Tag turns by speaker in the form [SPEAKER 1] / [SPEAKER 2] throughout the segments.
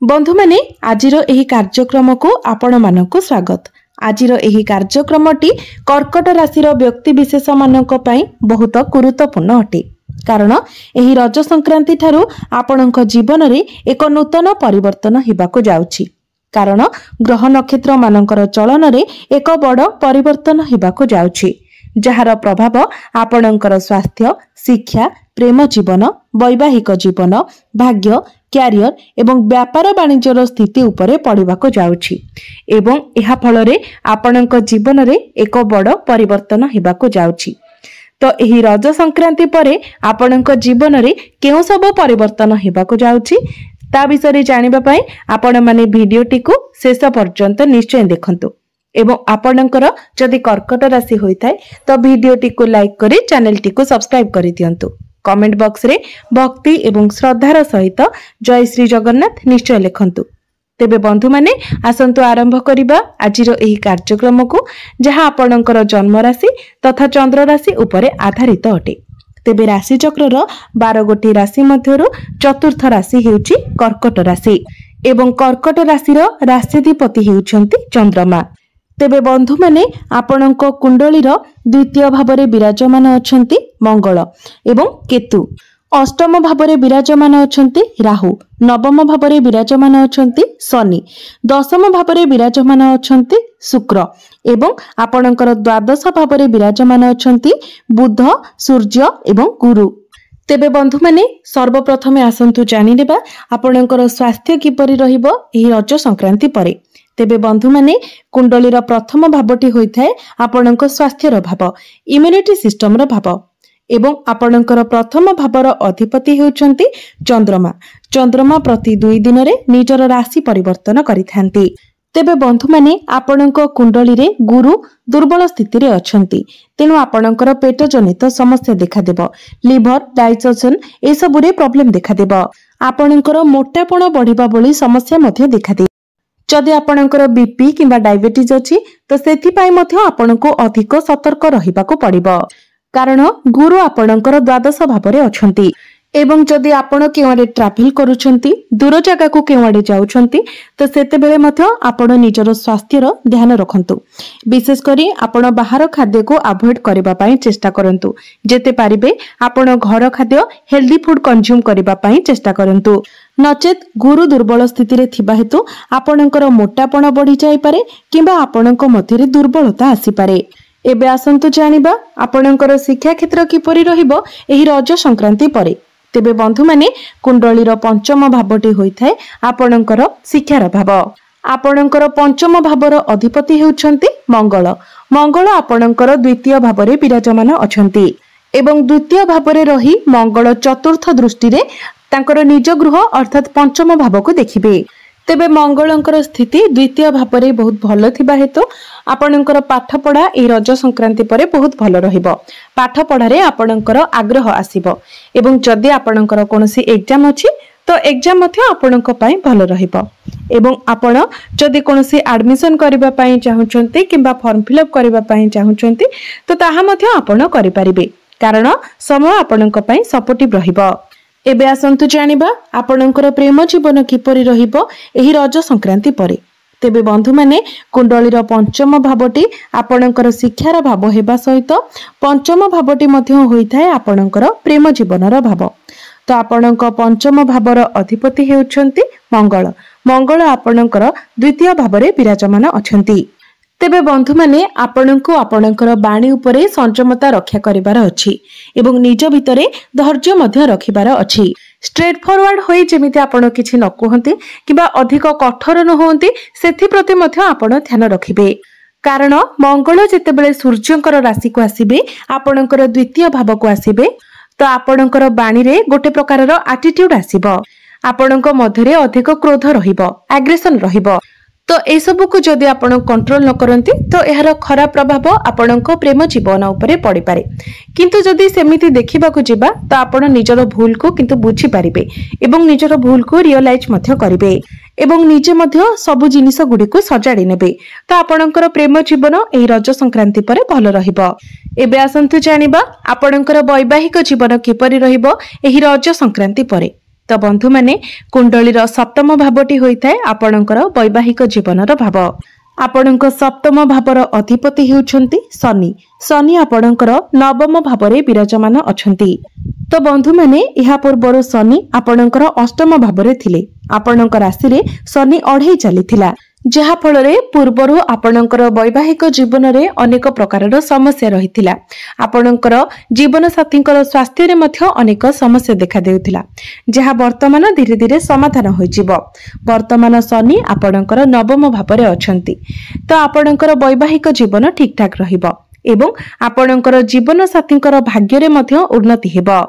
[SPEAKER 1] बंधु माने आजिरो एही कार्यक्रम को आपण मानकु स्वागत। आजिरो एही कार्यक्रमटी कर्कट राशिर व्यक्ति विशेष मानक पई बहुत गुरुत्वपूर्ण अटे, कारण एही रज संक्रांति ठारू आपणक जीवन रे एक नूतन परिवर्तन हेबाकु जाउछि। कारण ग्रह नक्षत्र मानकर चलन रे एक बड़ परिवर्तन हेबाकु जाउछि, जहार प्रभाव आपणकर स्वास्थ्य, शिक्षा, प्रेम जीवन, वैवाहिक जीवन, भाग्य, क्यारियर एवं व्यापार वाणिज्यर स्थिति उपरे पड़िबाको जाउछि एवं एहा फलरे आपणक जीवन रे एक बड़ परिवर्तन हेबाको जाउछि। तो एही रज संक्रांति परे आपणक जीवन रे केउ सब परिवर्तन हेबाको जाउछि ता विषय जानिबा पई आपण माने भिडियोटी को शेष पर्यंत निश्चय देखंतु एवं आपणकर जदि कर्कट राशि होइथाय तो भिडियोटी को लाइक करी चैनलटी को सब्सक्राइब करि दियंतु। कमेंट बॉक्स रे भक्ति एवं श्रद्धार सहित जय श्री जगन्नाथ निश्चय लिखंतु। तेबे बंधु माने आसंतु आरंभ करिबा आजिरो एही कार्यक्रम को, जहां आपणकर जन्म राशि तथा चंद्र राशि उपरे आधारित अटे। तेबे राशि चक्रर 12 गोटी राशि मध्यरु चतुर्थ राशि हेउची कर्कट राशि एवं कर्कट राशिर राष्ट्राधिपति हेउछंती चंद्रमा। तेबे बंधु माने आपणक कुंडलीर द्वितीय भावरे विराजमान अछंती मंगल एवं केतु, अष्टम भावरे विराजमान अछंती राहु, नवम भावरे विराजमान अछंती शनि, दशम भावरे विराजमान अछंती शुक्र एवं आपणकर द्वादश भावरे विराजमान अछंती बुध, सूर्य एवं गुरु। तेबे बंधु माने सर्वप्रथमे आसंतु जानि नेबा आपणकर स्वास्थ्य किपरि रहिबो एही रज संक्रांति परे। तेबे बंधु माने कुंडलीर प्रथम भावटी होइथाय आपणक स्वास्थ्यर भाव, इम्यूनिटी सिस्टम रो भाव एवं आपणकर प्रथम भावर अधिपति हेउचंती चंद्रमा। चंद्रमा प्रति 2 दिन रे निजर राशि परिवर्तन करिथांती। तेबे बंधु माने आपणक कुंडली रे गुरु दुर्बल स्थिति रे अछंती, तेनु आपणकर पेट जनित समस्या देखा देबो, लिवर, डाइजेशन ए सब रे प्रॉब्लम देखा देबो। आपणकर मोटापण बढ़िबा बोली समस्या मध्ये देखा दे। जदि आपणकर बीपी किंबा डायबिटीज अछि तो सेथि पई मध्ये आपणको अधिक सतर्क रहिबाको पड़िबो, कारण गुरु आपणकर द्वादश भावरे अछंती एवं जदि आपण केवाडे ट्रैवल करूछंती, दूर जगह को केवाडे जाउछंती तो सेते बेले मध्ये आपण निजर स्वास्थ्यर ध्यान रखंतु। विशेष करी आपण बाहर खाद्य को अवॉइड करबा पई चेष्टा करंतु। जेते पारिबे आपण घर खाद्य हेल्दी फूड कंज्यूम करबा पई चेष्टा करंतु, नचेत गुरु दुर्बल स्थिति रे थिबा हेतु आपणकर मोटापण बढ़ी जाय पारे किंबा आपणक मध्य रे दुर्बलता आसी पारे। एबे आसंतु जानिबा आपणकर शिक्षा क्षेत्र किपरि रहिबो एही रज संक्रांति परे। तेबे बंधु माने कुंडलीर पंचम भावटी होइथाय आपणकर शिक्षार भाव। आपणकर पंचम भावर अधिपति हेउछंती मंगल। मंगल आपणकर द्वितीय भावरे विराजमान अछंती एवं द्वितीय भावरे रही मंगल चतुर्थ दृष्टि रे तांकर निज गृह अर्थात पंचम भाव को देखिबे। तेबे मंगलंकर स्थिति द्वितीय भावरे बहुत भल थिबा हेतु आपणकर पाठ पढ़ा ए रज संक्रांति परे बहुत भल रहिबो। पाठ पढ़ारे आपणकर आग्रह आसीबो एवं जदि आपणकर कोनोसी एग्जाम अछि तो एग्जाम मध्ये आपणक पई भल रहिबो एवं आपण जदि कोनोसी एडमिशन करबा पई चाहुचंती किंबा फॉर्म फिलअप करबा पई चाहुचंती तो ताहा मध्ये आपण करि परिबे, कारण समय आपणक पई सपोर्टिव रहिबो। एबे आसंतु जानिबा आपणकर प्रेम जीवन किपरि रहिबो एही रज संक्रांति परे। तेबे बंधु माने कुंडलीर पंचम भावटी आपणकर शिक्षार भाव हेबा सहित पंचम भावटी मध्ये होइथाय आपणकर प्रेम जीवनर भाव। तो आपणक पंचम भावर अधिपति हेउछंती मंगल। मंगल आपणकर द्वितीय भावरे विराजमान अछंती। तेबे बंधु माने आपणको आपणकर बाणी उपरे संयमता रक्षा करिवार अछि एवं निज भितरे धैर्य मध्य रखिबार अछि। स्ट्रेट फॉरवर्ड होई जेमिति आपण किछि न कहंती किबा अधिक कठोर न होंती सेथि प्रति मध्य आपण ध्यान रखिबे, कारण मंगल जेतेबेले सूर्यंकर राशि को आसीबे आपणकर द्वितीय भाव को आसीबे तो आपणकर बाणी रे गोटे प्रकारर एटीट्यूड आसीबो, आपणक मध्यरे अधिक क्रोध रहिबो, एग्रेशन रहिबो। तो ए सब को जदि आपण कंट्रोल न करंती तो एहार खराब प्रभाव आपणक प्रेम जीवन उपरे पड़ी पारे। किंतु जदि सेमिति देखिबा को जिबा तो आपण निजर भूल को किंतु बुझी पारिबे एवं निजर भूल को रियलाइज मध्य करिवे एवं निजे मध्य सब जिनिस गुडी को सजाडी नेबे तो आपणकर प्रेम जीवन एही रज संक्रांति परे भल रहिबो। एबे आसंतु जानिबा आपणकर वैवाहिक जीवन किपरि रहिबो एही रज संक्रांति परे। तो बंधु माने कुंडलीर सप्तम भावटी होइथाय आपणकर वैवाहिक जीवनर भाव। आपणक सप्तम भावर अधिपति हेउछन्ति शनि। शनि आपणकर नवम भावरे विराजमान अछन्ति। तो बंधु माने इहा पूर्वर शनि आपणकर अष्टम भावरे थिले। आपणक राशि रे शनि अढ़ई चलीथिला, जहा फल पूर्वर आपणकर वैवाहिक जीवन रे अनेक प्रकार समस्या रहिथिला। आपणकर जीवन साथींकर स्वास्थ्य रे मध्य अनेक समस्या देखा देउथिला, जहा वर्तमान धीरे धीरे समाधान होइजिवो। वर्तमान शनि आपणकर नवम भावरे अछंती, तो आपणकर वैवाहिक जीवन ठीक ठाक रहिबो एवं आपणकर जीवन साथींकर भाग्य रे मध्य उन्नति हेबो।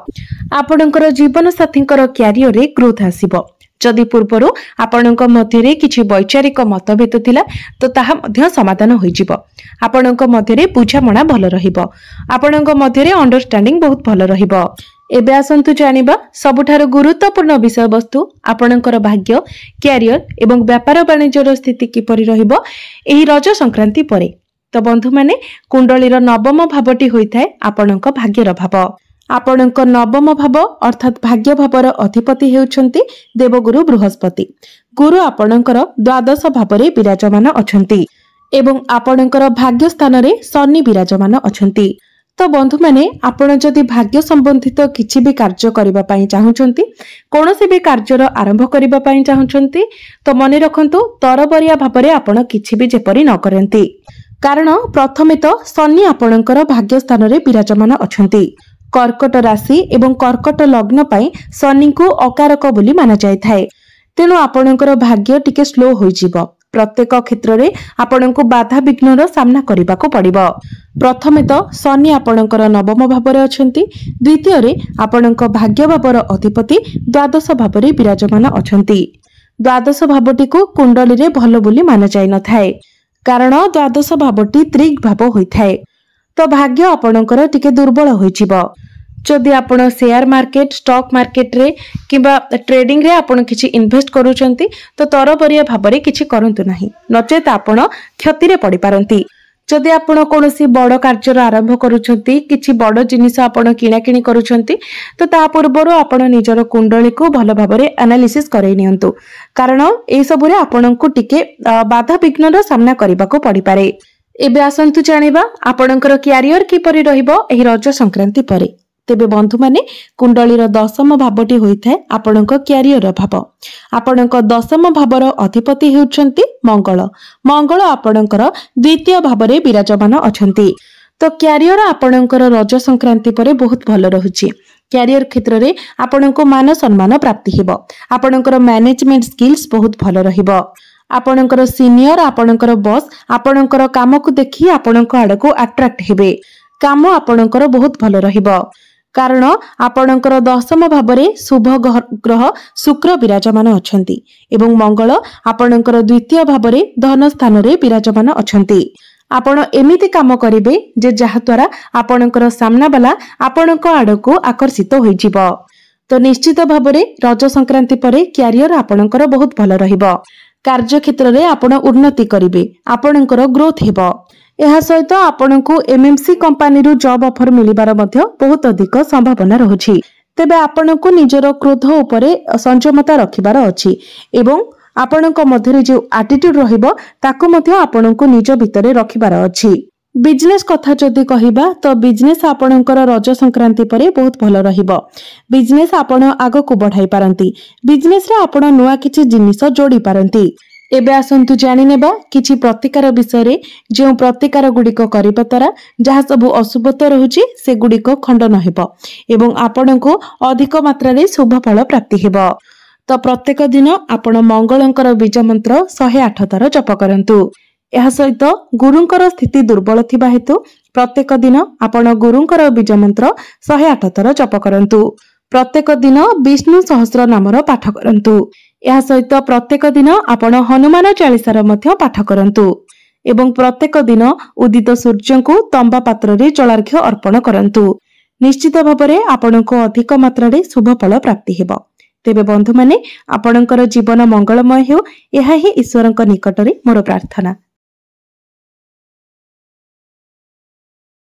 [SPEAKER 1] आपणकर जीवन साथींकर क्यारियर रे ग्रोथ आसीबो। जदि पूर्वर आपणक मध्यरे किछि वैचारिक मतभेद थिला तो ताहा मध्य समाधान होइजिवो। आपणक मध्यरे बुझामणा भल रहिबो। आपणक मध्यरे अंडरस्टैंडिंग बहुत भल रहिबो। एबे आसंतु जानिबा सबुठार गुरुत्वपूर्ण विषय वस्तु आपणकर भाग्य, क्यारियर एवं व्यापार वाणिज्यर स्थिति किपरि रहिबो एही रज संक्रांति परे। तो बंधु माने कुंडलीर नवम भावटी होइथाय आपणक भाग्यर भाव। आपणक नवम भाव अर्थात भाग्य भावर अधिपति हेउछन्ति देवगुरु बृहस्पति। गुरु आपणकर द्वादश भावरे विराजमान अछन्ति एवं आपणकर भाग्य स्थान रे शनि विराजमान अछन्ति। तो बंधु माने आपण जदि भाग्य संबंधित किछि भी कार्य करिबा पई चाहुचंती, कोनोसी भी कार्यर आरंभ करिबा पई चाहुचंती, तो मने रखंतु तरबरिया भावरे आपण किछि भी जेपरि न करंती। कारण प्रथमे तो शनि आपणकर भाग्य स्थान रे विराजमान अछन्ति। कर्कट राशि एवं कर्कट लग्न पाई शनि को अकारक बोली माना जायथाय। तेणु आपणकर भाग्य टिके स्लो होइजिवो। प्रत्येक क्षेत्र रे आपणको बाधा विघ्नर सामना करिबाको पड़िबो। प्रथमे तो शनि आपणकर नवम भावरे अछंती, द्वितीय रे आपणक भाग्य भावर अधिपति द्वादश भावरे विराजमान अछंती। द्वादश भावटी को कुंडली रे भलो बोली माना जाय नथाय, कारण द्वादश भावटी त्रिक भाव होइथाय। तो भाग्य आपणकर टिके दुर्बल होइजिवो। जदि आपण शेयर मार्केट, स्टॉक मार्केट रे किबा ट्रेडिंग रे आपण किछि इन्वेस्ट करूचंती तो तरबरिया भाबरे किछि करंतु नाही, नचेत आपण क्षति रे पड़ी पारंती। जदि आपण कोनोसी बड़ कार्य आरंभ करूचंती, किछि बड़ जिनिस आपण किना किनी करूचंती तो ता पूर्वरो आपण निजर कुंडली को भलो भाबरे एनालिसिस करै नियंतु, कारण ए सबुरे आपणको टिके बाधा विघ्नर सामना करिबाको पड़ी पारे। एबे आसंतु जानिबा आपणकर क्यारियर किपरि रहिबो एही रज संक्रांति परे। तेबे बंधु माने कुंडलीर दशम भावटी होइथाय आपणक क्यारियर भाव। आपणक दशम भावर अधिपति हेउछन्ति मंगल। मंगल आपणकर द्वितीय भावरे विराजमान अछन्ति। तो क्यारियर आपणकर रज संक्रांति परे बहुत भल रहुछि। क्यारियर क्षेत्र रे आपणको मान सम्मान प्राप्ति हेबो। आपणकर मैनेजमेंट स्किल्स बहुत भल रहिबो। आपणकर सीनियर, आपणकर बॉस आपणकर काम को देखि आपणक आडको अट्रैक्ट हेबे। काम आपणकर बहुत भल रहिबो, कारण आपणकर दशम भावरे शुभ ग्रह शुक्र विराजमान अछंती एवं मंगल आपणकर द्वितीय भावरे धन स्थान रे विराजमान अछंती। आपण एमिति काम करिवे जे जहा द्वारा आपणकर सामना वाला आपणक आडको आकर्षित होइजिवो। तो निश्चित भावरे रज संक्रांति परे क्यारियर आपणकर बहुत भल रहिबो। कार्य क्षेत्र रे आपण उन्नति करिवे, आपणकर ग्रोथ हेबो। एहा सहित आपणको एमएमसी कंपनी रु जॉब ऑफर मिलिबार मध्य बहुत अधिक संभावना रहुछि। तेबे आपणको निजर क्रोध उपरे संयमता रखिबार अछि एवं आपणको मध्यरे जे एटीट्यूड रहिबो ताको मध्य आपणको निज भितरे रखिबार अछि। बिजनेस कथा जदि कहिबा तो बिजनेस आपणकर रज संक्रांति परे बहुत भल रहिबो। बिजनेस आपण आगको बढ़ाई पारंती। बिजनेस रे आपण नुआ किछि जिनिस जोड़ी पारंती। एबे आसंतु जानि नेबा किछि प्रतिकार विषय रे। जे प्रतिकार गुडिक करिबा तरा जहा सब अशुभता रहुछि से गुडिक खंडन हेबो एवं आपणको अधिक मात्रा रे शुभ फल प्राप्ति हेबो। तो प्रत्येक दिन आपण मंगलंकर बीज मंत्र 108 थर जप करंतु। एहा सहित गुरुंकर स्थिति दुर्बल थिबा हेतु प्रत्येक दिन आपण गुरुंकर बीज मंत्र 108 थर जप करंतु। प्रत्येक दिन विष्णु सहस्र नामर पाठ करंतु। एहा सहित प्रत्येक दिन आपण हनुमान चालीसार मध्य पाठ करंतु एवं प्रत्येक दिन उदित सूर्य को तंबा पात्र रे जलार्घ्य अर्पण करंतु। निश्चित भाबरे आपणको अधिक मात्रा रे शुभ फल प्राप्ति हेबो। तेबे बंधु माने आपणकर जीवन मंगलमय हेउ, एहा ही ईश्वरक निकटरे मोर प्रार्थना।